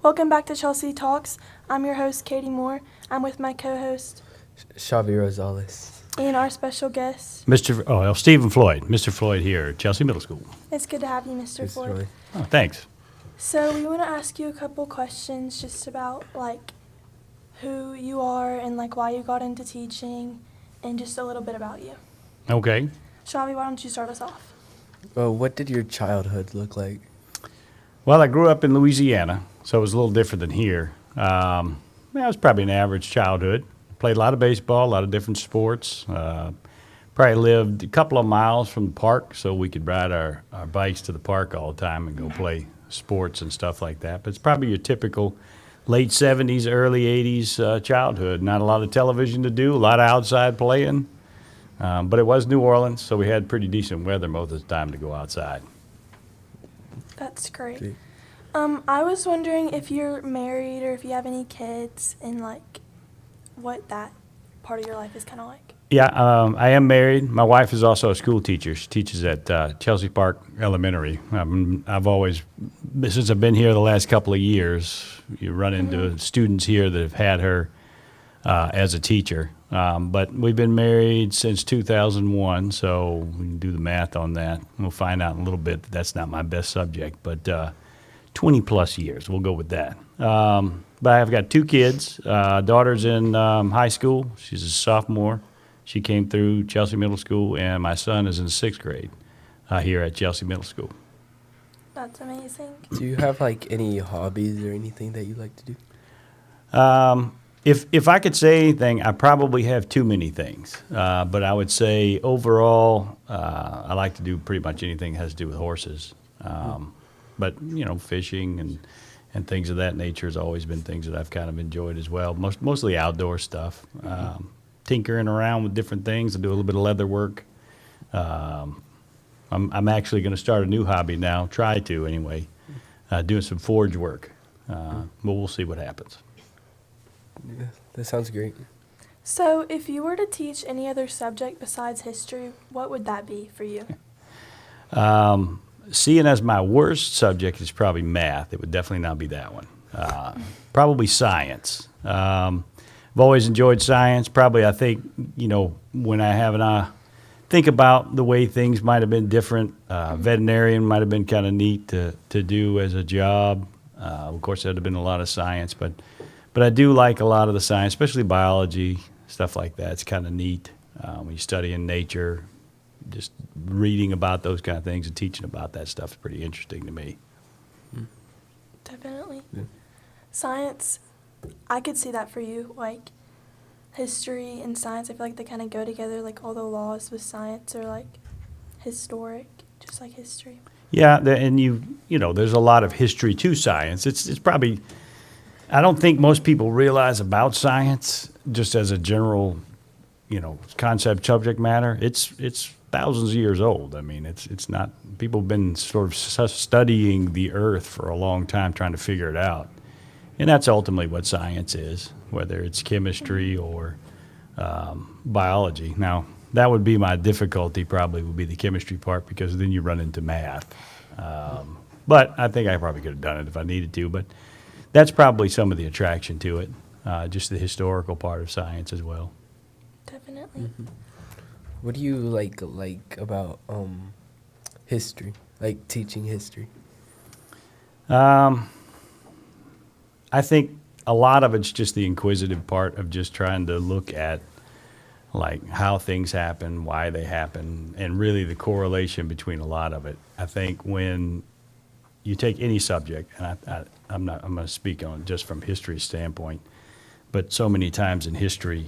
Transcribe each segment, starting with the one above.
Welcome back to Chelsea Talks. I'm your host, Katie Moore. I'm with my co-host Xavi Rosales. and our special guest. Stephen Floyd. Mr. Floyd here at Chelsea Middle School. It's good to have you, Mr. Floyd. Oh, thanks. So we want to ask you a couple questions just about who you are and why you got into teaching and just a little bit about you. Okay. Xavi, why don't you start us off? Well, what did your childhood look like? Well, I grew up in Louisiana, so it was a little different than here. It was probably an average childhood. Played a lot of baseball, a lot of different sports. Probably lived a couple of miles from the park, so we could ride our bikes to the park all the time and go play sports and stuff like that. But it's probably your typical late 70s, early 80s childhood. Not a lot of television to do, a lot of outside playing. But it was New Orleans, so we had pretty decent weather most of the time to go outside. That's great. I was wondering if you're married or if you have any kids and what that part of your life is kind of like. Yeah, I am married. My wife is also a school teacher. She teaches at Chelsea Park Elementary. I've always, since I've been here the last couple of years, you run into students here that have had her as a teacher. But we've been married since 2001, so we can do the math on that. We'll find out in a little bit that that's not my best subject, but 20 plus years, we'll go with that. But I've got two kids. Daughter's in high school. She's a sophomore. She came through Chelsea Middle School, and my son is in sixth grade here at Chelsea Middle School. That's amazing. Do you have any hobbies or anything that you like to do? If I could say anything, I probably have too many things. But I would say overall, I like to do pretty much anything that has to do with horses. But, fishing and things of that nature has always been things that I've kind of enjoyed as well. Mostly outdoor stuff. Tinkering around with different things. I do a little bit of leather work. I'm actually going to start a new hobby now, try to anyway, doing some forge work. But we'll see what happens. Yeah, that sounds great. So if you were to teach any other subject besides history, what would that be for you? Seeing as my worst subject is probably math, it would definitely not be that one. Probably science. I've always enjoyed science. Probably, I think, when I have think about the way things might have been different, veterinarian might have been kind of neat to do as a job. Of course, there would have been a lot of science, but I do like a lot of the science, especially biology, stuff like that. It's kind of neat when you study in nature. Just reading about those kind of things and teaching about that stuff is pretty interesting to me. Definitely. Yeah. Science, I could see that for you. History and science, I feel like they kind of go together, all the laws with science are historic, just like history. Yeah, and there's a lot of history to science. It's probably, I don't think most people realize about science just as a general, concept, subject matter. It's thousands of years old. I mean, it's not, people have been sort of studying the earth for a long time trying to figure it out. And that's ultimately what science is, whether it's chemistry or biology. Now, that would be my difficulty, probably would be the chemistry part, because then you run into math. But I think I probably could have done it if I needed to. But that's probably some of the attraction to it, just the historical part of science as well. Definitely. Mm-hmm. What do you like about history, teaching history? I think a lot of it's just the inquisitive part of just trying to look at how things happen, why they happen, and really the correlation between a lot of it. I think when you take any subject, and I'm going to speak on just from history standpoint, but so many times in history,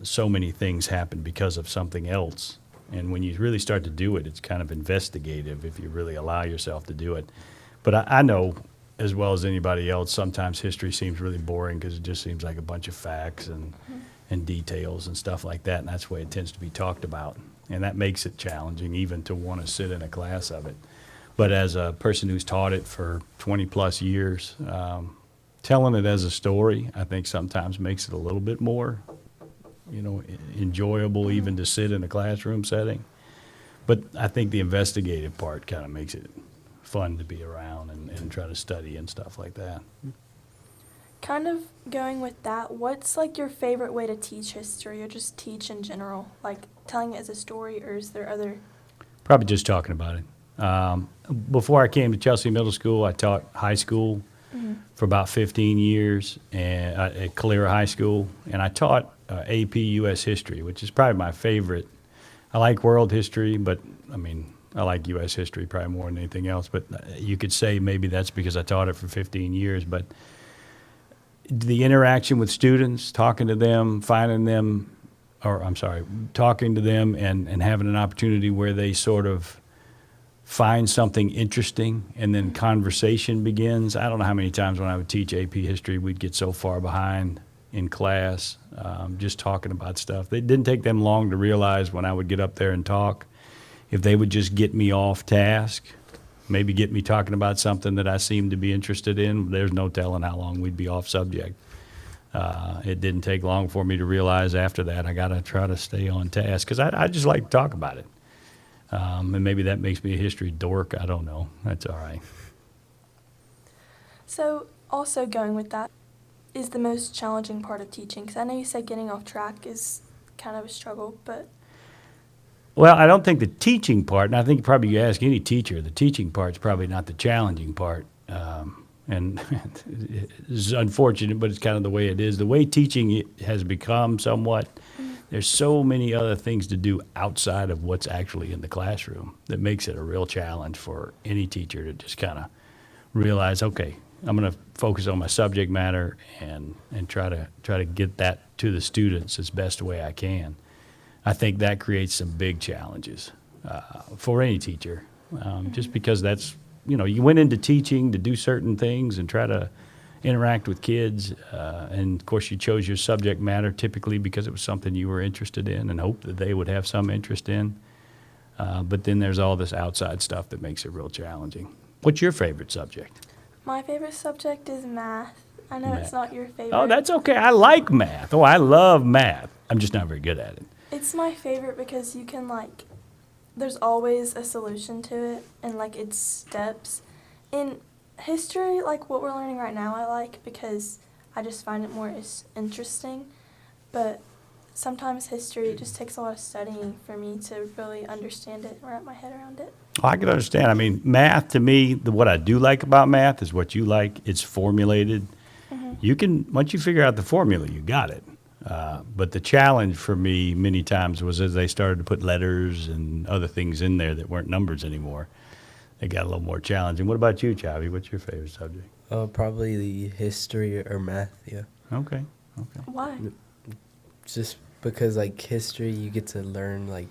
so many things happen because of something else. And when you really start to do it, it's kind of investigative if you really allow yourself to do it. But I know, as well as anybody else, sometimes history seems really boring because it just seems like a bunch of facts and details and stuff like that, and that's the way it tends to be talked about. And that makes it challenging even to want to sit in a class of it. But as a person who's taught it for 20 plus years, telling it as a story, I think sometimes makes it a little bit more, enjoyable even to sit in a classroom setting. But I think the investigative part kind of makes it fun to be around and try to study and stuff like that. Kind of going with that, what's like your favorite way to teach history or just teach in general? Like telling it as a story, or is there other? Probably just talking about it. Before I came to Chelsea Middle School, I taught high school for about 15 years and, at Calera High School, and I taught AP U.S. History, which is probably my favorite. I like world history, but I mean, I like U.S. history probably more than anything else. But you could say maybe that's because I taught it for 15 years. But the interaction with students, talking to them, talking to them and having an opportunity where they sort of find something interesting and then conversation begins. I don't know how many times when I would teach AP history, we'd get so far behind in class, just talking about stuff. It didn't take them long to realize when I would get up there and talk, if they would just get me off task, maybe get me talking about something that I seemed to be interested in, there's no telling how long we'd be off subject. It didn't take long for me to realize after that I got to try to stay on task because I just like to talk about it. And maybe that makes me a history dork. I don't know. That's all right. So also going with that is the most challenging part of teaching, because I know you said getting off track is kind of a struggle, but Well, I don't think the teaching part, and I think probably you ask any teacher, the teaching part's probably not the challenging part. And it's unfortunate, but it's kind of the way it is. The way teaching has become somewhat, there's so many other things to do outside of what's actually in the classroom that makes it a real challenge for any teacher to just kind of realize, okay, I'm going to focus on my subject matter and try to get that to the students as best way I can. I think that creates some big challenges for any teacher, just because that's, you went into teaching to do certain things and try to interact with kids, and of course you chose your subject matter typically because it was something you were interested in and hoped that they would have some interest in. But then there's all this outside stuff that makes it real challenging. What's your favorite subject? my favorite subject is math. I know it's Math. not your favorite. Oh, that's okay. I like math. Oh, I love math. I'm just not very good at it. It's my favorite because you can there's always a solution to it and it's steps. In history, what we're learning right now, I like because I just find it more interesting. But sometimes history, it just takes a lot of studying for me to really understand it and wrap my head around it. Oh, I can understand. I mean, math to me, what I do like about math is what you like. It's formulated. You can, once you figure out the formula, you got it. But the challenge for me many times was as they started to put letters and other things in there that weren't numbers anymore, it got a little more challenging. What about you, Chavi? What's your favorite subject? Probably the history or math, yeah. Okay. Why? Just because, history, you get to learn,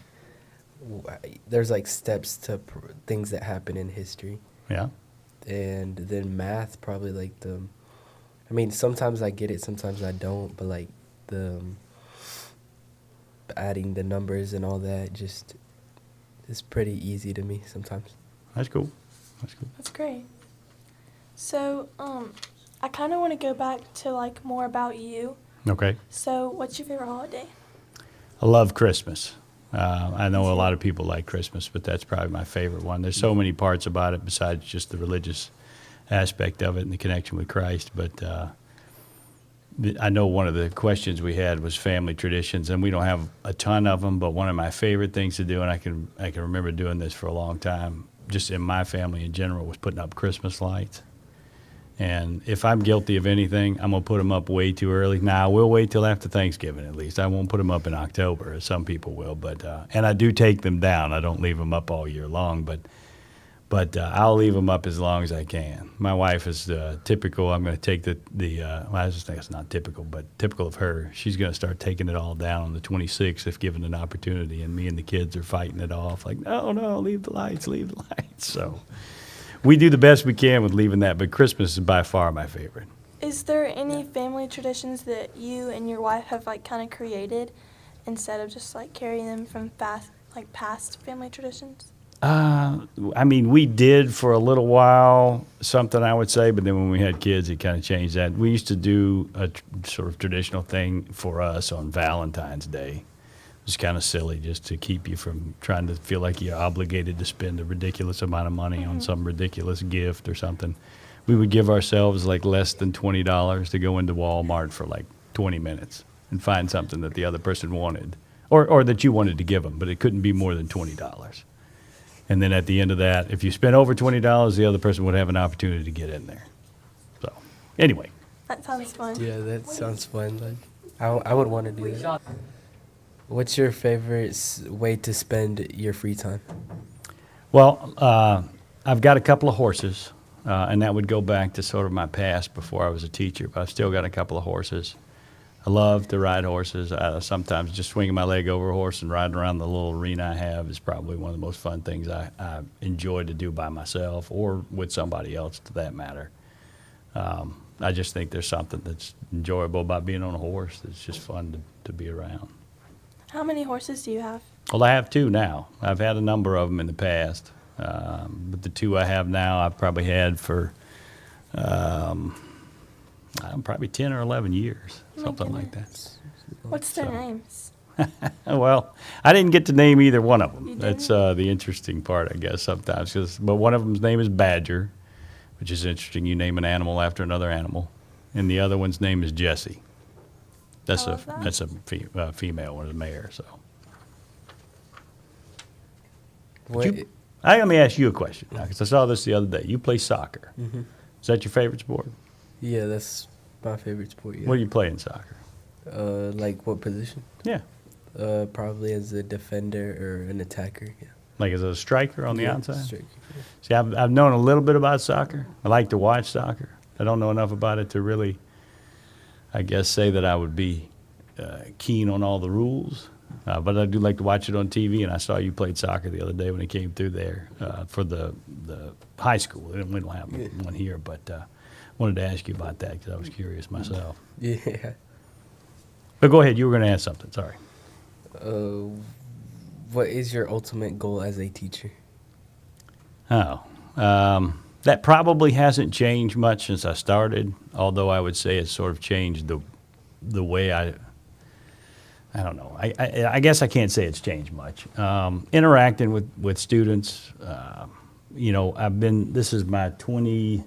there's, steps to things that happen in history. Yeah. And then math, probably, sometimes I get it, sometimes I don't, but, the adding the numbers and all that just is pretty easy to me sometimes. That's cool. That's great. So, I kind of want to go back to more about you. Okay. So, what's your favorite holiday? I love Christmas. I know a lot of people like Christmas, but that's probably my favorite one. There's so many parts about it besides just the religious aspect of it and the connection with Christ. But I know one of the questions we had was family traditions, and we don't have a ton of them, but one of my favorite things to do, and I can remember doing this for a long time, just in my family in general, was putting up Christmas lights. And if I'm guilty of anything, I'm going to put them up way too early. Now, I will wait till after Thanksgiving at least. I won't put them up in October, as some people will. But and I do take them down. I don't leave them up all year long, but I'll leave them up as long as I can. My wife is typical. I'm going to take well, I just think it's not typical, but typical of her. She's going to start taking it all down on the 26th if given an opportunity, and me and the kids are fighting it off no, leave the lights. So we do the best we can with leaving that, but Christmas is by far my favorite. Is there any family traditions that you and your wife have kind of created instead of just carrying them from past family traditions? I mean, we did for a little while something I would say, but then when we had kids, it kind of changed that. We used to do a sort of traditional thing for us on Valentine's Day It's kind of silly just to keep you from trying to feel like you're obligated to spend a ridiculous amount of money on some ridiculous gift or something. We would give ourselves like less than $20 to go into Walmart for like 20 minutes and find something that the other person wanted or that you wanted to give them, but it couldn't be more than $20. And then at the end of that, if you spent over $20, the other person would have an opportunity to get in there. So anyway, That sounds fun. Yeah, that sounds fun. Like, I would want to do that. What's your favorite way to spend your free time? well, I've got a couple of horses, and that would go back to sort of my past before I was a teacher, but I've still got a couple of horses. I love to ride horses. Sometimes just swinging my leg over a horse and riding around the little arena I have is probably one of the most fun things I enjoy to do by myself or with somebody else, to that matter. I just think there's something that's enjoyable about being on a horse. It's just fun to be around. How many horses do you have? Well, I have two now. I've had a number of them in the past, but the two I have now I've probably had for probably 10 or 11 years, Oh my something like that. goodness. What's their So- names? Well, I didn't get to name either one of them. You That's didn't? the interesting part, I guess, sometimes. But one of them's name is Badger, which is interesting. You name an animal after another animal. And the other one's name is Jessie. That's I love that. that's a female one, a mare. So What? let me ask you a question, because I saw this the other day. You play soccer. Mhm. Is that your favorite sport? Yeah, that's my favorite sport. Yeah. What do you play in soccer? Like what position? Yeah. Probably as a defender or an attacker. Yeah. Like as a striker on the Yeah, outside? striker, yeah. See, I've known a little bit about soccer. I like to watch soccer. I don't know enough about it to really, I guess, say that I would be keen on all the rules. But I do like to watch it on TV, and I saw you played soccer the other day when it came through there for the high school. We don't have one here, but wanted to ask you about that because I was curious myself. Yeah. But go ahead. You were going to ask something. Sorry. What is your ultimate goal as a teacher? Oh, that probably hasn't changed much since I started, although I would say it's sort of changed the way I don't know. I guess I can't say it's changed much. Interacting with students, this is my 21st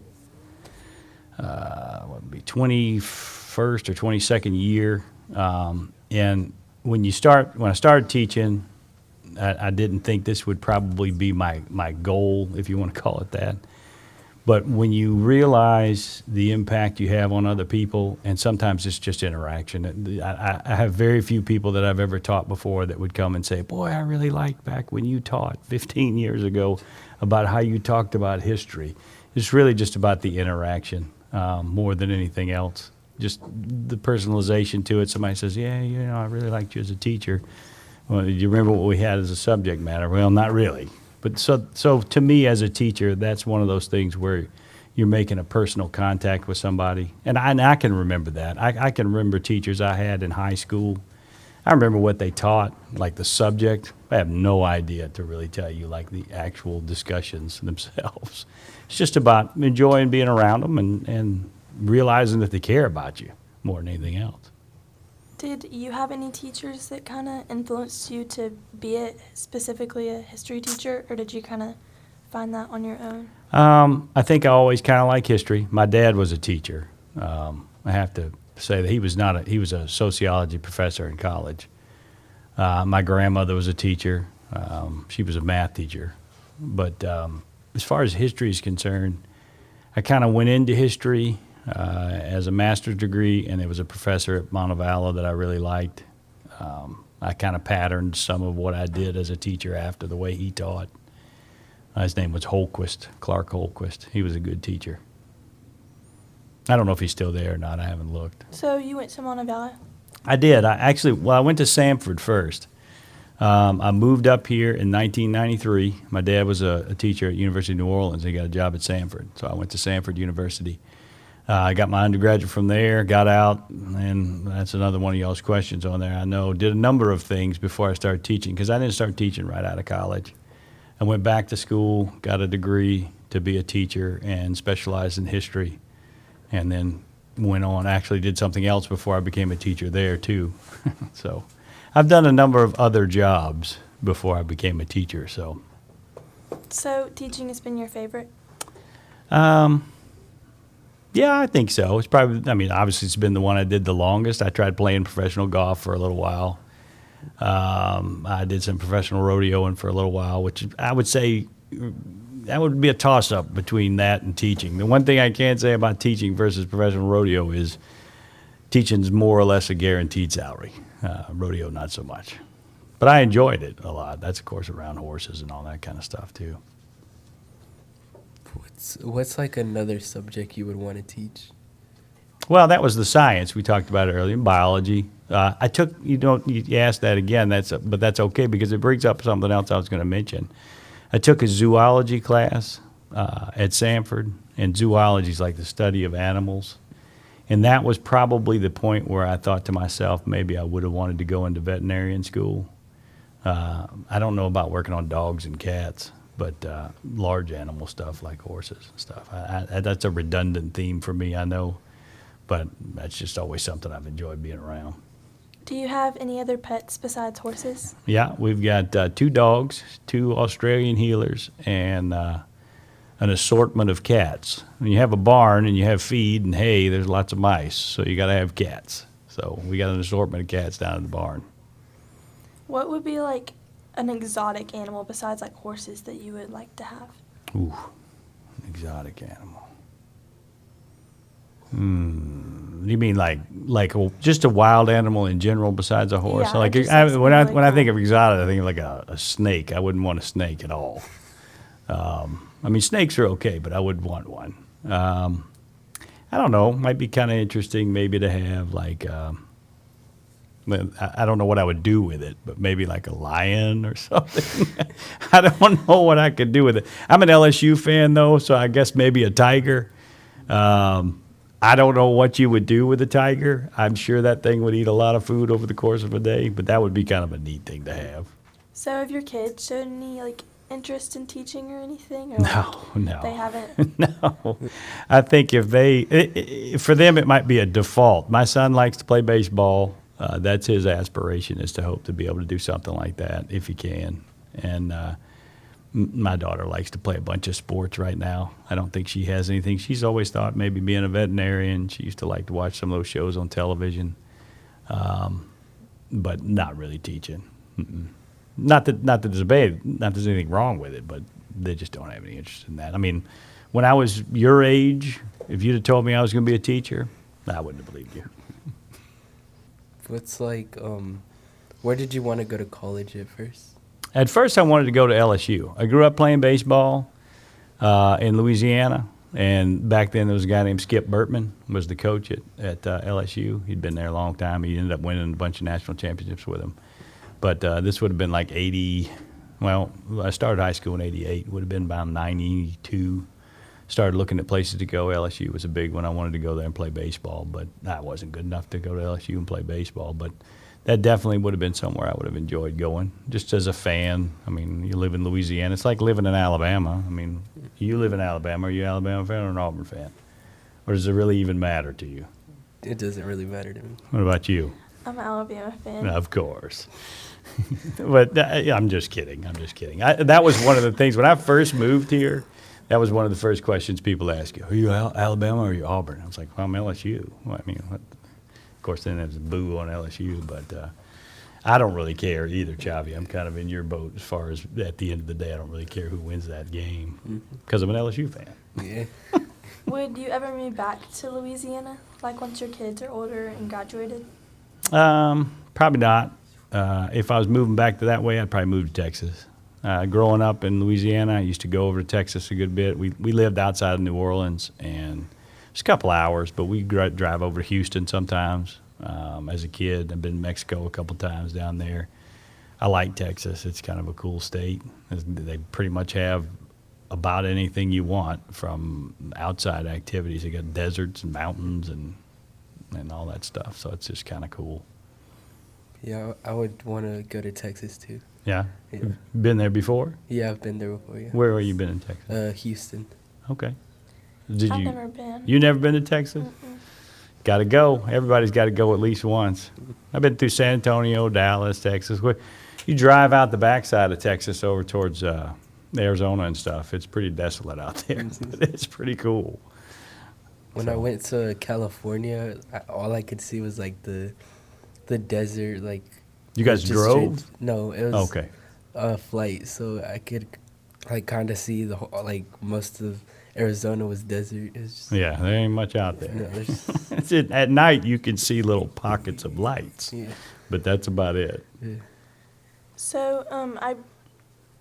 or 22nd year. And when I started teaching, I didn't think this would probably be my goal, if you want to call it that. But when you realize the impact you have on other people, and sometimes it's just interaction. I have very few people that I've ever taught before that would come and say, boy, I really liked back when you taught 15 years ago about how you talked about history. It's really just about the interaction more than anything else. Just the personalization to it. Somebody says, yeah, I really liked you as a teacher. Well, do you remember what we had as a subject matter? Well, not really. But so to me as a teacher, that's one of those things where you're making a personal contact with somebody. And I can remember that. I can remember teachers I had in high school. I remember what they taught, like the subject. I have no idea to really tell you, like the actual discussions themselves. It's just about enjoying being around them and realizing that they care about you more than anything else. Did you have any teachers that kind of influenced you to be specifically a history teacher, or did you kind of find that on your own? I think I always kind of like history. My dad was a teacher. I have to say that he was a sociology professor in college. My grandmother was a teacher. She was a math teacher. But as far as history is concerned, I kind of went into history as a master's degree, and there was a professor at Montevallo that I really liked. I kind of patterned some of what I did as a teacher after the way he taught. His name was Holquist, Clark Holquist. He was a good teacher. I don't know if he's still there or not. I haven't looked. So you went to Montevallo? I did. I went to Samford first. I moved up here in 1993. My dad was a teacher at University of New Orleans. He got a job at Samford, so I went to Samford University. I got my undergraduate from there, got out, and that's another one of y'all's questions on there. I know, did a number of things before I started teaching, because I didn't start teaching right out of college. I went back to school, got a degree to be a teacher, and specialized in history, and then went on, actually did something else before I became a teacher there too. So I've done a number of other jobs before I became a teacher, so. So teaching has been your favorite? Yeah, I think so. It's probably, I mean, obviously it's been the one I did the longest. I tried playing professional golf for a little while. I did some professional rodeoing for a little while, which I would say that would be a toss-up between that and teaching. The one thing I can say about teaching versus professional rodeo is teaching's more or less a guaranteed salary. Rodeo, not so much. But I enjoyed it a lot. That's, of course, around horses and all that kind of stuff, too. What's like another subject you would want to teach? Well, that was the science. We talked about it earlier, biology. I took, you asked that again, but that's okay because it brings up something else I was going to mention. I took a zoology class at Sanford, and zoology is like the study of animals. And that was probably the point where I thought to myself, maybe I would have wanted to go into veterinarian school. I don't know about working on dogs and cats, but large animal stuff like horses and stuff. That's a redundant theme for me, I know, but that's just always something I've enjoyed being around. Do you have any other pets besides horses? Yeah, we've got 2 dogs, 2 Australian healers, and an assortment of cats. When you have a barn and you have feed and hay, there's lots of mice, so you got to have cats. So we got an assortment of cats down in the barn. What would be like an exotic animal besides like horses that you would like to have? Ooh, an exotic animal. You mean like just a wild animal in general besides a horse? Yeah, Like just when I something like think of exotic, I think of like a snake. I wouldn't want a snake at all. I mean, snakes are okay, but I wouldn't want one. I don't know. Might be kind of interesting maybe to have like, I don't know what I would do with it, but maybe like a lion or something. I don't know what I could do with it. I'm an LSU fan though, so I guess maybe a tiger. I don't know what you would do with a tiger. I'm sure that thing would eat a lot of food over the course of a day, but that would be kind of a neat thing to have. So have your kids shown any like interest in teaching or anything? Or No. They haven't? No. I think for them, it might be a default. My son likes to play baseball. That's his aspiration, is to hope to be able to do something like that if he can. And my daughter likes to play a bunch of sports right now. I don't think she has anything. She's always thought maybe being a veterinarian. She used to like to watch some of those shows on television, but not really teaching. Not that there's anything wrong with it, but they just don't have any interest in that. I mean, when I was your age, if you'd have told me I was going to be a teacher, I wouldn't have believed you. What's like, where did you want to go to college at first? At first, I wanted to go to LSU. I grew up playing baseball in Louisiana, and back then there was a guy named Skip Burtman was the coach at LSU. He'd been there a long time. He ended up winning a bunch of national championships with him. But this would have been like 80. Well, I started high school in 88. Would have been about 92. Started looking at places to go. LSU was a big one. I wanted to go there and play baseball, but I wasn't good enough to go to LSU and play baseball. But that definitely would have been somewhere I would have enjoyed going, just as a fan. I mean, you live in Louisiana. It's like living in Alabama. I mean, you live in Alabama. Are you an Alabama fan or an Auburn fan? Or does it really even matter to you? It doesn't really matter to me. What about you? I'm an Alabama fan. Of course. But I'm just kidding. That was one of the things. When I first moved here, that was one of the first questions people ask you. Are you Alabama or are you Auburn? I was like, well, I'm LSU. Well, I mean, of course, then there's a boo on LSU, but I don't really care either, Chavi. I'm kind of in your boat as far as at the end of the day, I don't really care who wins that game because I'm an LSU fan. Yeah. Would you ever move back to Louisiana, like once your kids are older and graduated? Probably not. If I was moving back to that way, I'd probably move to Texas. Growing up in Louisiana, I used to go over to Texas a good bit. We lived outside of New Orleans, and it's a couple hours, but we drive over to Houston sometimes. As a kid, I've been to Mexico a couple times down there. I like Texas. It's kind of a cool state. They pretty much have about anything you want from outside activities. They got deserts and mountains and all that stuff, so it's just kind of cool. Yeah, I would want to go to Texas too. Yeah? Yeah. Been there before? Yeah, I've been there before, yeah. Where have you been in Texas? Houston. Okay. I've never been. You never been to Texas? Mm-mm. got to go. Everybody's got to go at least once. I've been through San Antonio, Dallas, Texas. You drive out the backside of Texas over towards Arizona and stuff. It's pretty desolate out there. But it's pretty cool. When I went to California, all I could see was like the desert. Like You guys just drove? No, it was Okay. a flight, so I could like kind of see the whole, like most of Arizona was desert. It's just, Yeah, there ain't much out no, there. there's, At night, you can see little pockets of lights, yeah, but that's about it. yeah. So,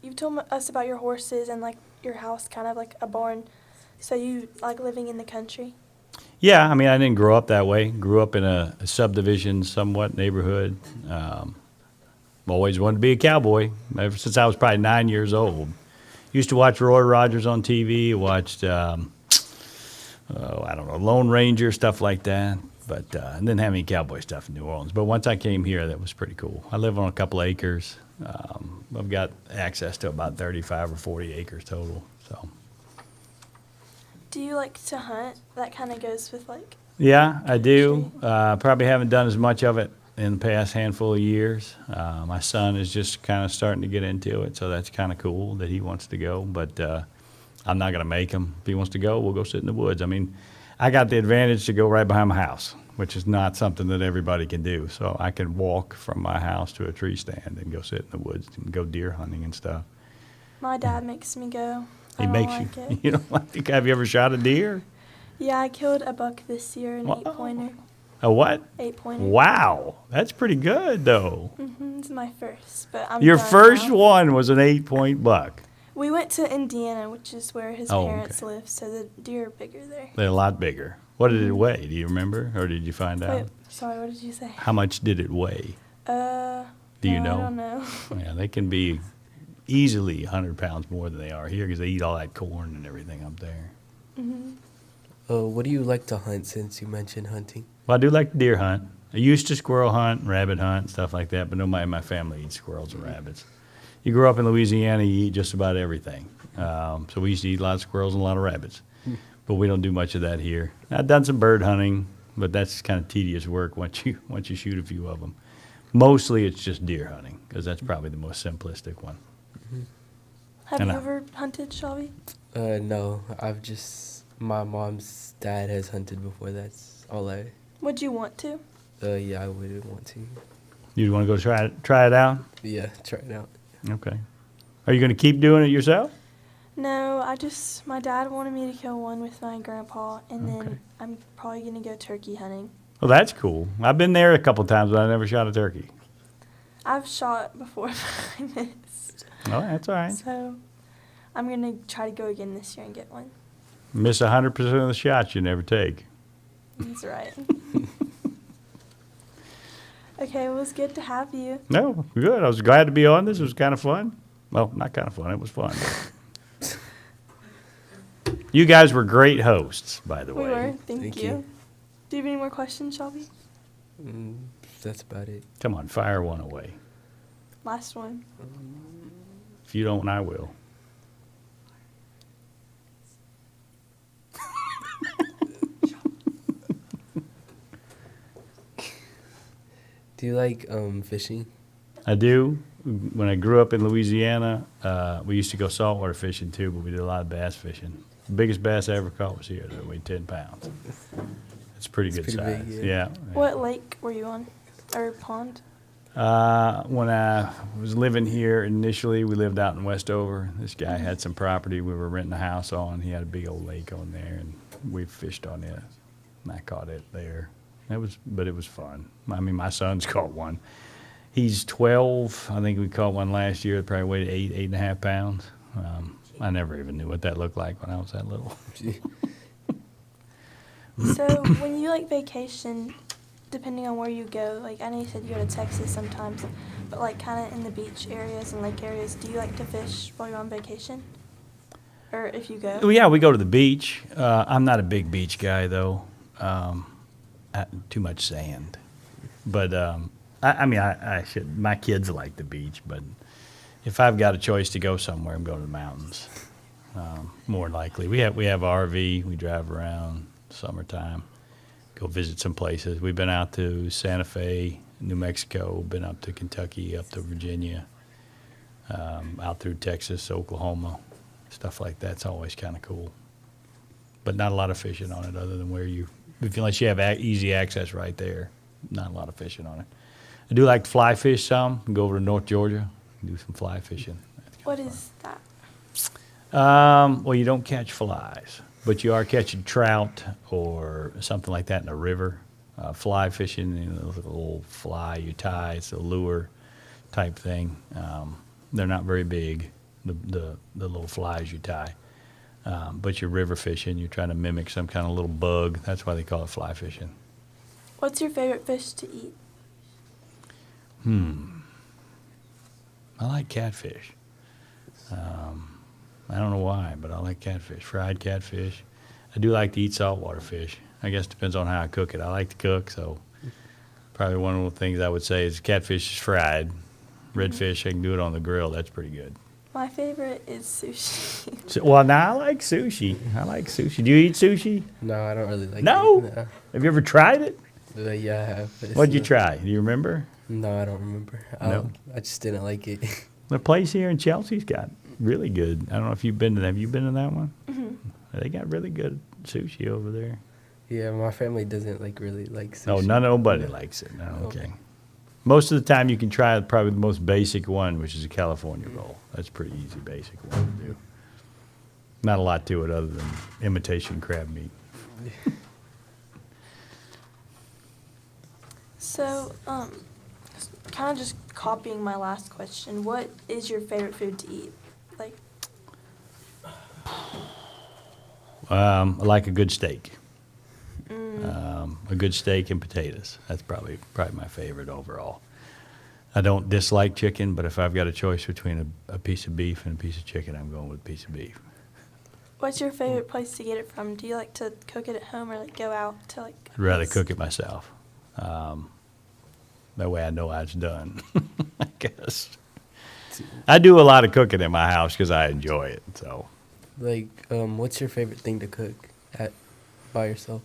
you've told us about your horses and like your house, kind of like a barn. So you like living in the country? Yeah, I mean, I didn't grow up that way. Grew up in a subdivision, somewhat neighborhood. Always wanted to be a cowboy ever since I was probably 9 years old. Used to watch Roy Rogers on TV. Watched, I don't know, Lone Ranger, stuff like that. But didn't have any cowboy stuff in New Orleans. But once I came here, that was pretty cool. I live on a couple acres. I've got access to about 35 or 40 acres total. So. Do you like to hunt? That kind of goes with like. Yeah, I do. Probably haven't done as much of it in the past handful of years. My son is just kind of starting to get into it, so that's kind of cool that he wants to go. But I'm not going to make him. If he wants to go, we'll go sit in the woods. I mean, I got the advantage to go right behind my house, which is not something that everybody can do. So I can walk from my house to a tree stand and go sit in the woods and go deer hunting and stuff. My dad makes me go. He I don't makes like you. it. You don't like it? Have you ever shot a deer? Yeah, I killed a buck this year, an Wow. 8-pointer. A what? 8-pointer. Wow, that's pretty good though. It's my first, but I'm Your done first now. one was an 8-point buck. We went to Indiana, which is where his Oh, parents okay. live, so the deer are bigger there. They're a lot bigger. What did it weigh? Do you remember, or did you find out? Wait, sorry, what did you say? How much did it weigh? Do you no, know? I don't know. Yeah, they can be easily 100 pounds more than they are here because they eat all that corn and everything up there. What do you like to hunt since you mentioned hunting? Well, I do like to deer hunt. I used to squirrel hunt, rabbit hunt, stuff like that, but nobody in my family eats squirrels and rabbits. You grow up in Louisiana, you eat just about everything. So we used to eat a lot of squirrels and a lot of rabbits, but we don't do much of that here. I've done some bird hunting, but that's kind of tedious work once you shoot a few of them. Mostly it's just deer hunting because that's probably the most simplistic one. Have And you I- ever hunted, Shelby? No, my mom's dad has hunted before. That's all I. Would you want to? Yeah, I would want to. You want to go try it out? Yeah, try it out. Okay. Are you going to keep doing it yourself? No, my dad wanted me to kill one with my grandpa, and Okay. then I'm probably going to go turkey hunting. Well, that's cool. I've been there a couple times, but I never shot a turkey. I've shot before, but I missed. Oh, that's all right. So I'm going to try to go again this year and get one. Miss 100% of the shots you never take. That's right. Okay, well, it was good to have you. No, good. I was glad to be on this. It was kind of fun. Well, not kind of fun. It was fun. You guys were great hosts, by the We way. were. Thank Thank you. you. Do you have any more questions, Shelby? That's about it. Come on, fire one away. Last one. If you don't, I will. Do you like fishing? I do. When I grew up in Louisiana, we used to go saltwater fishing too, but we did a lot of bass fishing. The biggest bass I ever caught was here. That weighed 10 pounds. It's pretty good pretty size. big, Yeah. What lake were you on? Or pond? When I was living here initially, we lived out in Westover. This guy had some property we were renting a house on. He had a big old lake on there, and we fished on it. And I caught it there. But it was fun. I mean, my son's caught one. He's 12. I think we caught one last year. It probably weighed 8.5 pounds. I never even knew what that looked like when I was that little. So when you like vacation, depending on where you go, like I know you said you go to Texas sometimes, but like kind of in the beach areas and lake areas, do you like to fish while you're on vacation? Or if you go? Well, yeah, we go to the beach. I'm not a big beach guy, though. Too much sand. But I should. My kids like the beach, but if I've got a choice to go somewhere, I'm going to the mountains. More likely, we have RV. We drive around summertime, go visit some places. We've been out to Santa Fe, New Mexico, been up to Kentucky, up to Virginia, out through Texas, Oklahoma, stuff like that's always kind of cool. But not a lot of fishing on it other than unless you have easy access right there, not a lot of fishing on it. I do like to fly fish some, go over to North Georgia, do some fly fishing. What is that? Well, you don't catch flies, but you are catching trout or something like that in a river. Fly fishing, a little fly you tie, it's a lure type thing. They're not very big, the little flies you tie. But you're river fishing, you're trying to mimic some kind of little bug. That's why they call it fly fishing. What's your favorite fish to eat? I like catfish. I don't know why, but I like catfish, fried catfish. I do like to eat saltwater fish. I guess it depends on how I cook it. I like to cook, so probably one of the things I would say is catfish is fried. Redfish, I can do it on the grill. That's pretty good. My favorite is sushi. Well, now I like sushi. Do you eat sushi? No, I don't really like No? it. Have you ever tried it? Yeah, I have. but it's What'd you not- try? Do you remember? No, I don't remember. No? I just didn't like it. The place here in Chelsea's got really good. I don't know if you've been to that. Have you been to that one? They got really good sushi over there. Yeah, my family doesn't really like sushi. Oh, nobody likes it. No, okay. Most of the time you can try probably the most basic one, which is a California roll. That's a pretty easy basic one to do. Not a lot to it other than imitation crab meat. So, kind of just copying my last question, what is your favorite food to eat? Like, I like a good steak. A good steak and potatoes. That's probably my favorite overall. I don't dislike chicken, but if I've got a choice between a piece of beef and a piece of chicken, I'm going with a piece of beef. what's your favorite place to get it from? Do you like to cook it at home or like go out to like? I'd rather cook it myself. That way I know how it's done, I guess. I do a lot of cooking in my house because I enjoy it. So, What's your favorite thing to cook by yourself?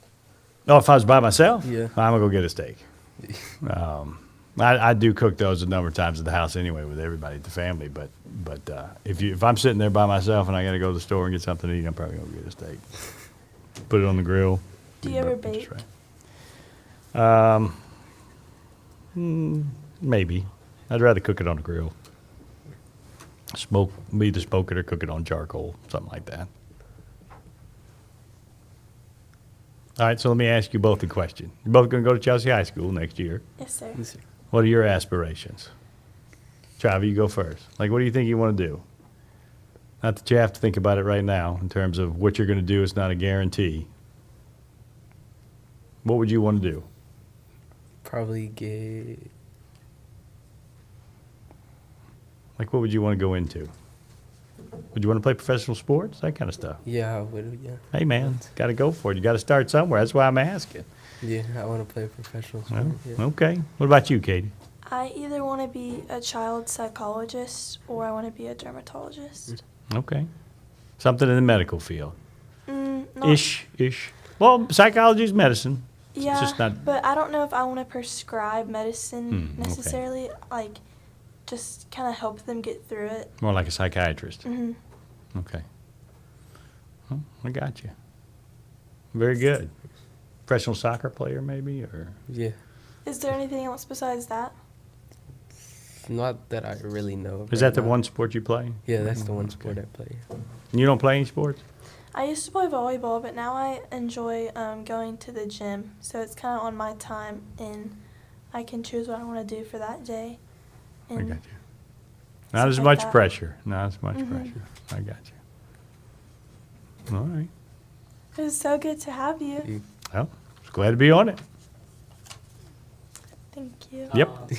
if I was by myself, Yeah. I'm gonna go get a steak. I do cook those a number of times at the house anyway with everybody at the family. But if I'm sitting there by myself and I got to go to the store and get something to eat, I'm probably gonna get a steak. Put it on the grill. Do you ever Just bake? right. Maybe. I'd rather cook it on the grill. Either smoke it or cook it on charcoal, something like that. All right, so let me ask you both a question. You're both going to go to Chelsea High School next year. Yes, sir. What are your aspirations? Travis, you go first. What do you think you want to do? Not that you have to think about it right now in terms of what you're going to do. It's not a guarantee. What would you want to do? Probably get. What would you want to go into? Would you want to play professional sports? That kind of stuff. Yeah, I would. Yeah. Hey, man, got to go for it. You got to start somewhere. That's why I'm asking. Yeah, I want to play professional sport. Well, Yeah. okay. What about you, Katie? I either want to be a child psychologist or I want to be a dermatologist. Okay. Something in the medical field. Not, Ish. Well, psychology is medicine. Yeah, It's just not. but I don't know if I want to prescribe medicine okay. necessarily. Just kind of help them get through it. More like a psychiatrist. hmm Okay. Well, I got you. Very good. Professional soccer player, maybe, or Yeah. Is there anything else besides that? Not that I really know. is that the one sport you play? Yeah, that's the one sport I play. You don't play any sports? I used to play volleyball, but now I enjoy going to the gym. So it's kind of on my time, and I can choose what I want to do for that day. I And got you. Not as stuff much like that. pressure. Not as much Mhm. pressure. I got you. All right. It was so good to have you. Well, just glad to be on it. Thank you. Yep.